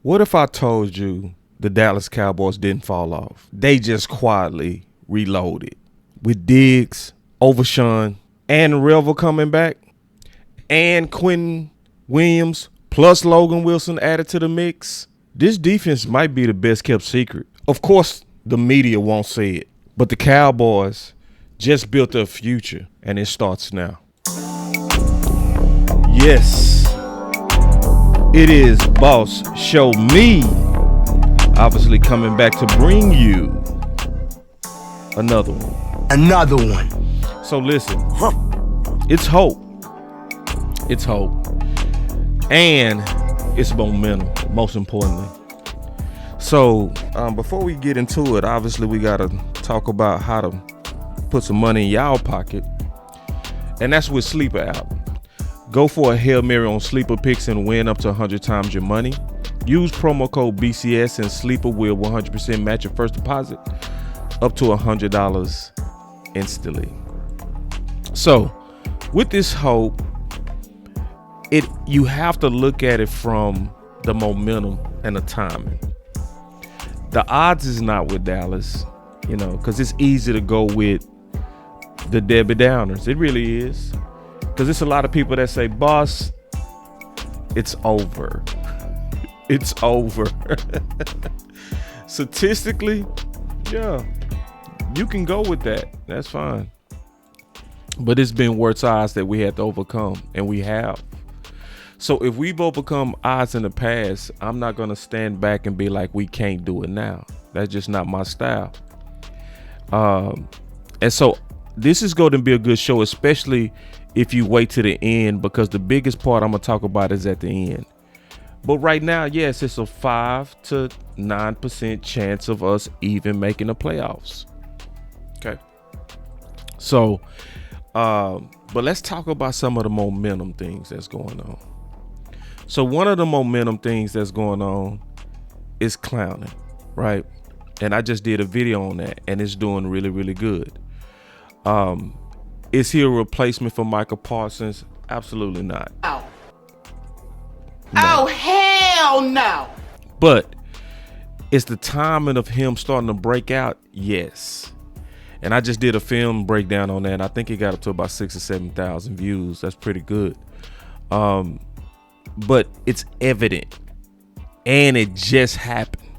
What if I told you the Dallas Cowboys didn't fall off? They just quietly reloaded. With Diggs, Overshown, and Revel coming back, and Quinnen Williams plus Logan Wilson added to the mix, this defense might be the best kept secret. Of course, the media won't say it, but the Cowboys just built a future, and it starts now. Yes, it is Boss Show Me, obviously coming back to bring you another one. Another one. So listen, it's hope. It's hope. And it's momentum, most importantly. So before we get into it, obviously we got to talk about how to put some money in y'all pocket. And that's with Sleeper app. Go for a Hail Mary on Sleeper picks and win up to 100 times your money. Use promo code BCS and Sleeper will 100% match your first deposit up to $100 instantly. So with this hope, you have to look at it from the momentum and the timing. The odds is not with Dallas, because it's easy to go with the Debbie Downers. It really is. Because it's a lot of people that say, boss, it's over. It's over. Statistically, yeah, you can go with that. That's fine. But it's been worse odds that we had to overcome, and we have. So if we've overcome odds in the past, I'm not going to stand back and be like, we can't do it now. That's just not my style. And so this is going to be a good show, especially if you wait to the end, because the biggest part I'm going to talk about is at the end. But right now, yes, it's a 5 to 9% chance of us even making the playoffs. Okay. So, but let's talk about some of the momentum things that's going on. So one of the momentum things that's going on is Clowney, right? And I just did a video on that, and it's doing really, really good. Is he a replacement for Micah Parsons? Absolutely not. No. Oh, hell no. But is the timing of him starting to break out? Yes. And I just did a film breakdown on that. I think it got up to about 6,000 or 7,000 views. That's pretty good. But it's evident, and it just happened.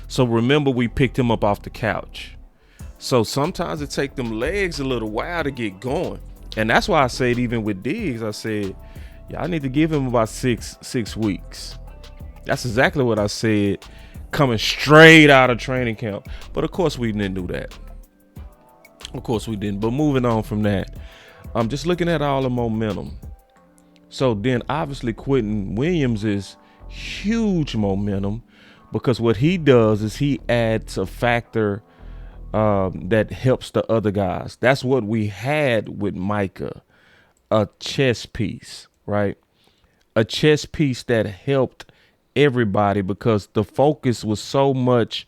So remember, we picked him up off the couch. So sometimes it takes them legs a little while to get going. And that's why I said, even with Diggs, I said, I need to give him about six weeks. That's exactly what I said, coming straight out of training camp. But of course we didn't do that. Of course we didn't. But moving on from that, I'm just looking at all the momentum. So then obviously Quinnen Williams is huge momentum, because what he does is he adds a factor that helps the other guys. That's what we had with Micah, a chess piece, right? A chess piece that helped everybody, because the focus was so much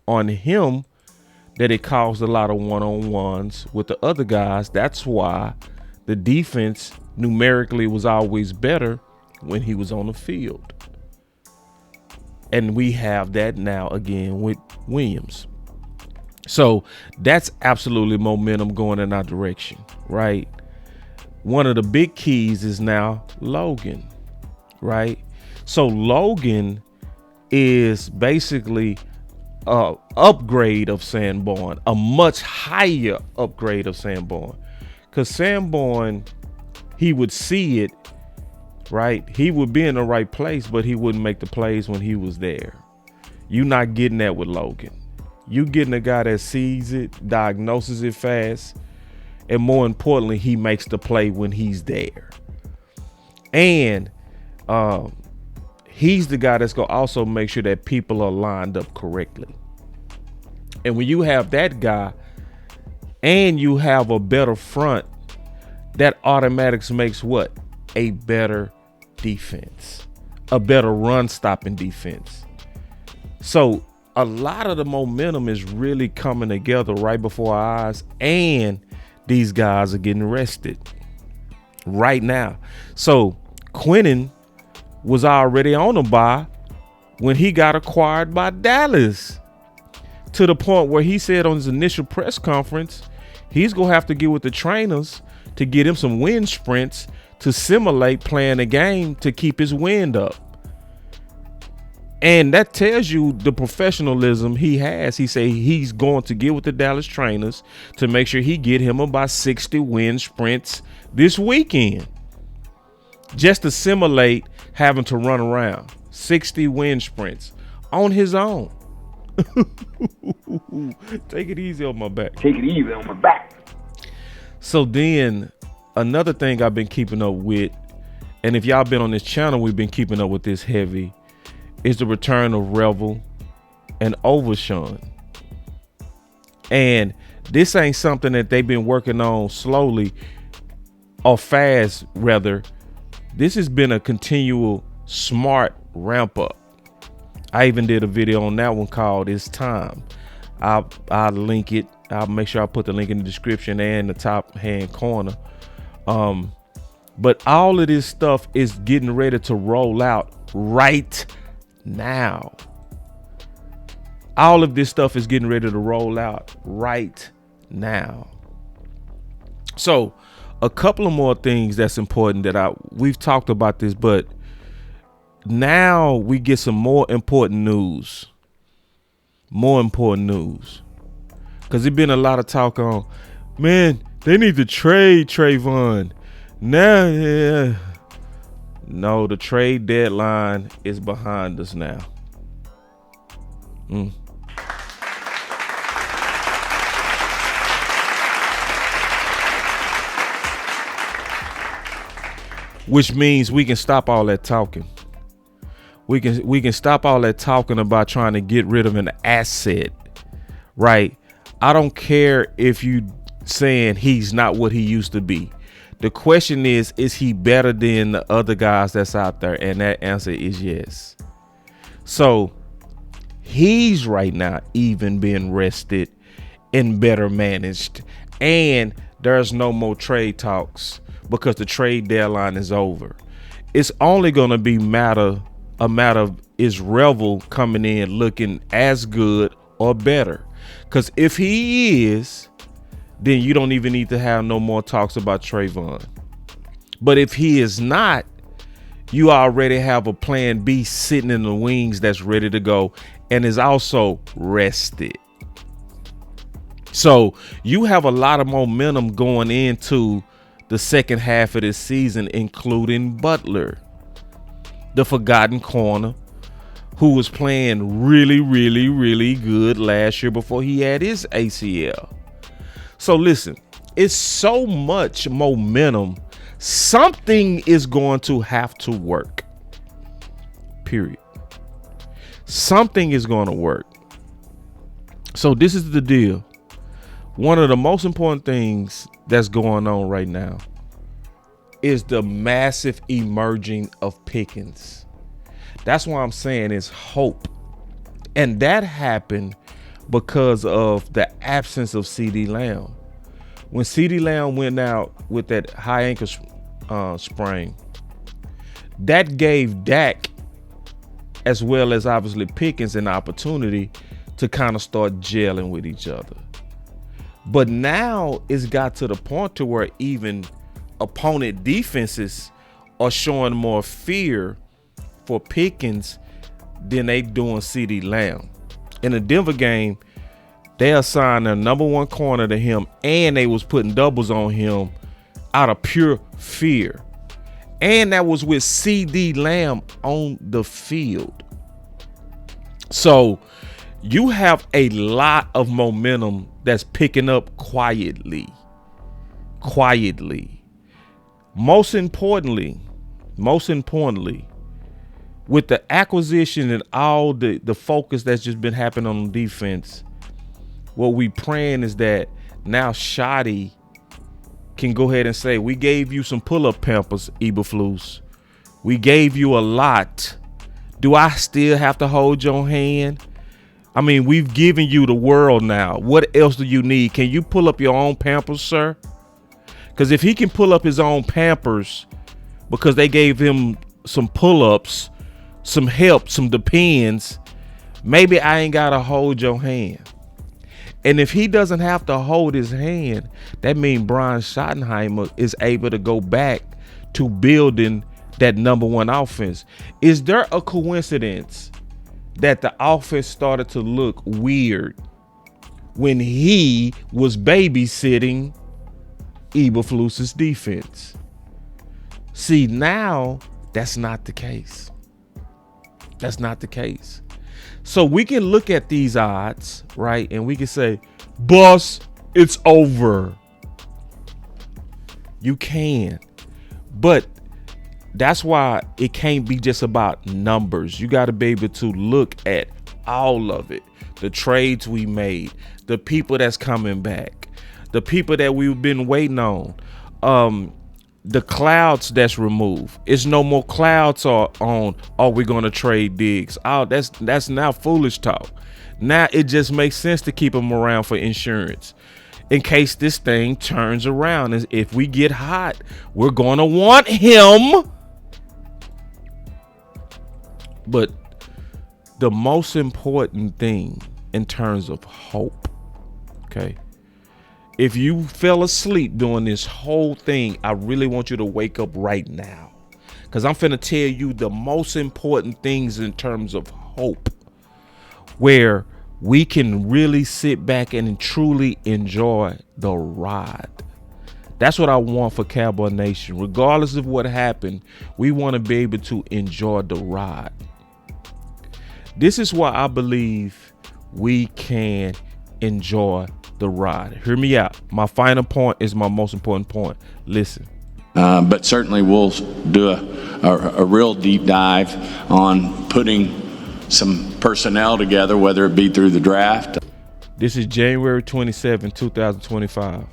on him that it caused a lot of one-on-ones with the other guys. That's why the defense numerically was always better when he was on the field. And we have that now again with Williams. So that's absolutely momentum going in our direction, right? One of the big keys is now Logan, right? So Logan is basically a upgrade of Sanborn, a much higher upgrade of Sanborn. Because Sanborn, he would see it, right? He would be in the right place, but he wouldn't make the plays when he was there. You're not getting that with Logan. You getting a guy that sees it, diagnoses it fast, and more importantly, he makes the play when he's there. And he's the guy that's going to also make sure that people are lined up correctly. And when you have that guy and you have a better front, that automatics makes what? A better defense, a better run stopping defense. So a lot of the momentum is really coming together right before our eyes, and these guys are getting rested right now. So Quinnen was already on a bye, when he got acquired by Dallas, to the point where he said on his initial press conference, he's going to have to get with the trainers to get him some wind sprints to simulate playing the game to keep his wind up. And that tells you the professionalism he has. He say he's going to get with the Dallas trainers to make sure he get him about 60 wind sprints this weekend, just to simulate having to run around 60 wind sprints on his own. Take it easy on my back. Take it easy on my back. So then another thing I've been keeping up with, and if y'all been on this channel, we've been keeping up with this heavy, is the return of Revel and Overshown. And this ain't something that they've been working on slowly or fast, rather. This has been a continual smart ramp up. I even did a video on that one called It's Time. I'll link it. I'll make sure I put the link in the description and the top hand corner. But all of this stuff is getting ready to roll out right now. All of this stuff is getting ready to roll out right now. So a couple of more things that's important that we've talked about this, but now we get some more important news. Because there's been a lot of talk on, man, they need to trade Trevon. Now, yeah. No, the trade deadline is behind us now. Which means we can stop all that talking. We can stop all that talking about trying to get rid of an asset, right? I don't care if you saying he's not what he used to be. The question is he better than the other guys that's out there? And that answer is yes. So he's right now even being rested and better managed. And there's no more trade talks because the trade deadline is over. It's only going to be a matter of is Revel coming in looking as good or better? Because if he is, then you don't even need to have no more talks about Trevon. But if he is not, you already have a plan B sitting in the wings that's ready to go and is also rested. So you have a lot of momentum going into the second half of this season, including Butler, the forgotten corner, who was playing really, really, really good last year before he had his ACL. So listen, it's so much momentum. Something is going to have to work. Period. Something is going to work. So this is the deal. One of the most important things that's going on right now is the massive emerging of Pickens. That's why I'm saying it's hope. And that happened because of the absence of CeeDee Lamb. When CeeDee Lamb went out with that high ankle sprain, that gave Dak, as well as obviously Pickens, an opportunity to kind of start gelling with each other. But now it's got to the point to where even opponent defenses are showing more fear for Pickens than they doing CeeDee Lamb. In the Denver game, they assigned their number one corner to him, and they was putting doubles on him out of pure fear. And that was with CeeDee Lamb on the field. So you have a lot of momentum that's picking up quietly. Most importantly, with the acquisition and all the focus that's just been happening on defense, what we praying is that now Shotty can go ahead and say, we gave you some pull-up Pampers, Eberflus. We gave you a lot. Do I still have to hold your hand? I mean, we've given you the world now. What else do you need? Can you pull up your own Pampers, sir? Because if he can pull up his own Pampers because they gave him some pull-ups some help, some depends, maybe I ain't got to hold your hand. And if he doesn't have to hold his hand, that means Brian Schottenheimer is able to go back to building that number one offense. Is there a coincidence that the offense started to look weird when he was babysitting Eberflus's defense? See, now that's not the case. That's not the case. So we can look at these odds, right? And we can say, boss, it's over. You can. But that's why it can't be just about numbers. You got to be able to look at all of it. The trades we made, the people that's coming back, the people that we've been waiting on, the clouds that's removed. It's no more clouds on, are we going to trade Diggs? Oh, that's now foolish talk. Now it just makes sense to keep him around for insurance in case this thing turns around. And if we get hot, we're going to want him. But the most important thing in terms of hope, okay? If you fell asleep during this whole thing, I really want you to wake up right now, because I'm finna tell you the most important things in terms of hope, where we can really sit back and truly enjoy the ride. That's what I want for Cowboy Nation. Regardless of what happened, we want to be able to enjoy the ride. This is why I believe we can enjoy the ride. Hear me out. My final point is my most important point. Listen. But certainly we'll do a real deep dive on putting some personnel together, whether it be through the draft. This is January 27, 2025.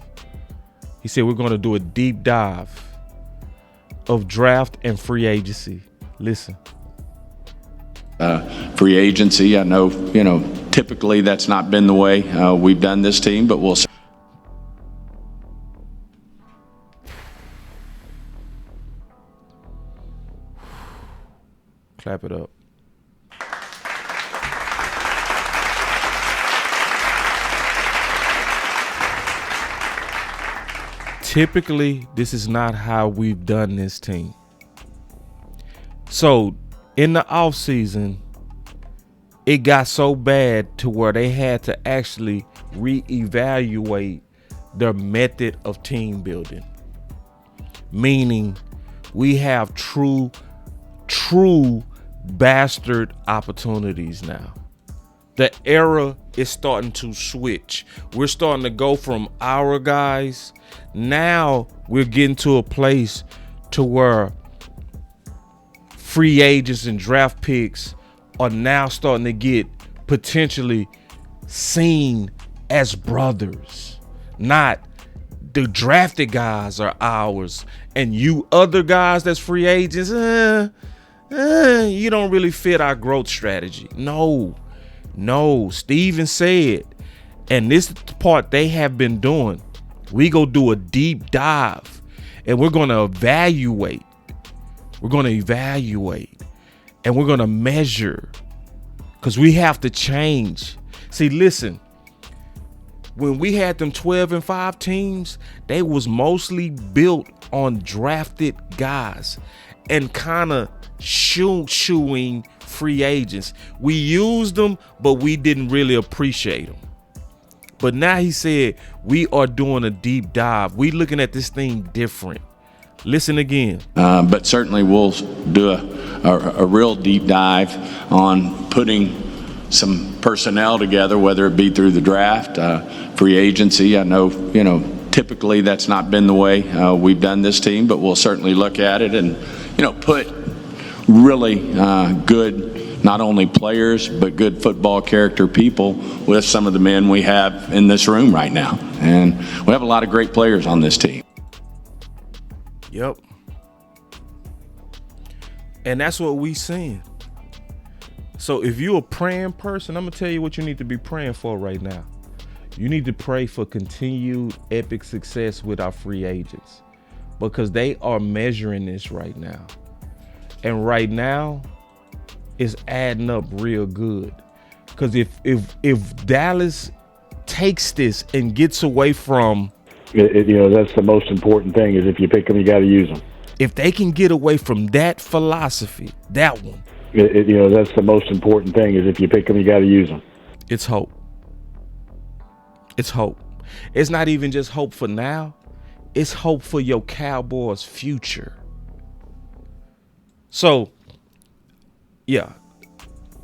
He said we're going to do a deep dive of draft and free agency. Listen. Free agency, I know, typically that's not been the way we've done this team, but we'll. Clap it up. Typically, this is not how we've done this team. So in the offseason, it got so bad to where they had to actually reevaluate their method of team building. Meaning we have true bastard opportunities now. The era is starting to switch. We're starting to go from our guys. Now we're getting to a place to where free agents and draft picks are now starting to get potentially seen as brothers. Not the drafted guys are ours and you other guys that's free agents, you don't really fit our growth strategy. No, Steven said, and this is the part they have been doing. We go do a deep dive and we're going to evaluate. We're going to evaluate and we're going to measure, because we have to change. See, listen, when we had them 12-5 teams, they was mostly built on drafted guys and kind of shooing free agents. We used them, but we didn't really appreciate them. But now he said we are doing a deep dive. We looking at this thing different. Listen again. But certainly we'll do a real deep dive on putting some personnel together, whether it be through the draft, free agency. I know, typically that's not been the way we've done this team, but we'll certainly look at it and, put really good, not only players, but good football character people with some of the men we have in this room right now. And we have a lot of great players on this team. Yep. And that's what we seeing. So if you're a praying person, I'm going to tell you what you need to be praying for right now. You need to pray for continued epic success with our free agents, because they are measuring this right now. And right now, is adding up real good. Because if Dallas takes this and gets away from, that's the most important thing is if you pick them, you got to use them. If they can get away from that philosophy, that one, that's the most important thing is if you pick them, you got to use them. It's hope. It's hope. It's not even just hope for now. It's hope for your Cowboys' future. So, yeah,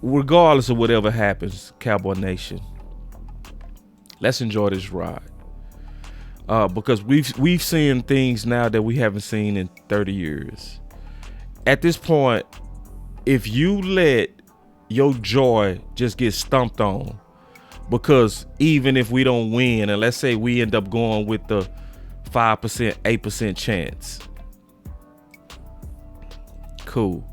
regardless of whatever happens, Cowboy Nation, let's enjoy this ride. Because we've seen things now that we haven't seen in 30 years. At this point, if you let your joy just get stumped on, because even if we don't win, and let's say we end up going with the 5%, 8% chance, cool.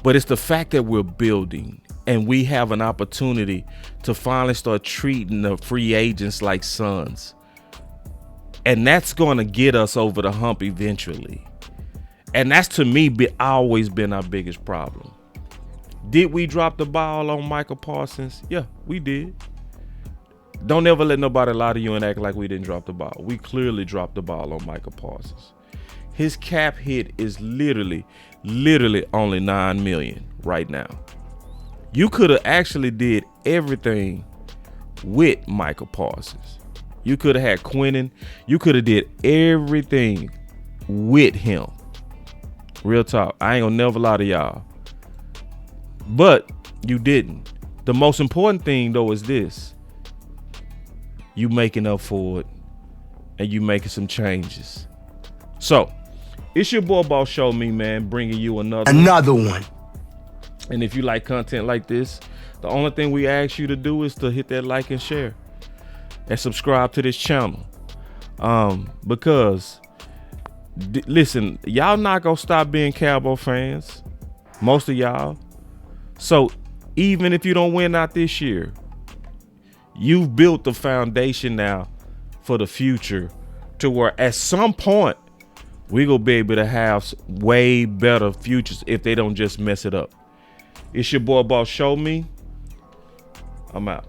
But it's the fact that we're building and we have an opportunity to finally start treating the free agents like sons. And that's going to get us over the hump eventually. And that's, to me, always been our biggest problem. Did we drop the ball on Michael Parsons? Yeah, we did. Don't ever let nobody lie to you and act like we didn't drop the ball. We clearly dropped the ball on Michael Parsons. His cap hit is literally only $9 million right now. You could have actually did everything with Michael Parsons. You could have had Quinnen. You could have did everything with him. Real talk. I ain't gonna never lie to y'all. But you didn't. The most important thing, though, is this. You making up for it. And you making some changes. So, it's your boy Boss Show Me, man, bringing you another one. And if you like content like this, the only thing we ask you to do is to hit that like and share. And subscribe to this channel. Because, listen, y'all not gonna stop being Cowboy fans. Most of y'all. So, even if you don't win out this year, you've built the foundation now for the future to where at some point, we're gonna be able to have way better futures if they don't just mess it up. It's your boy Boss Show Me. I'm out.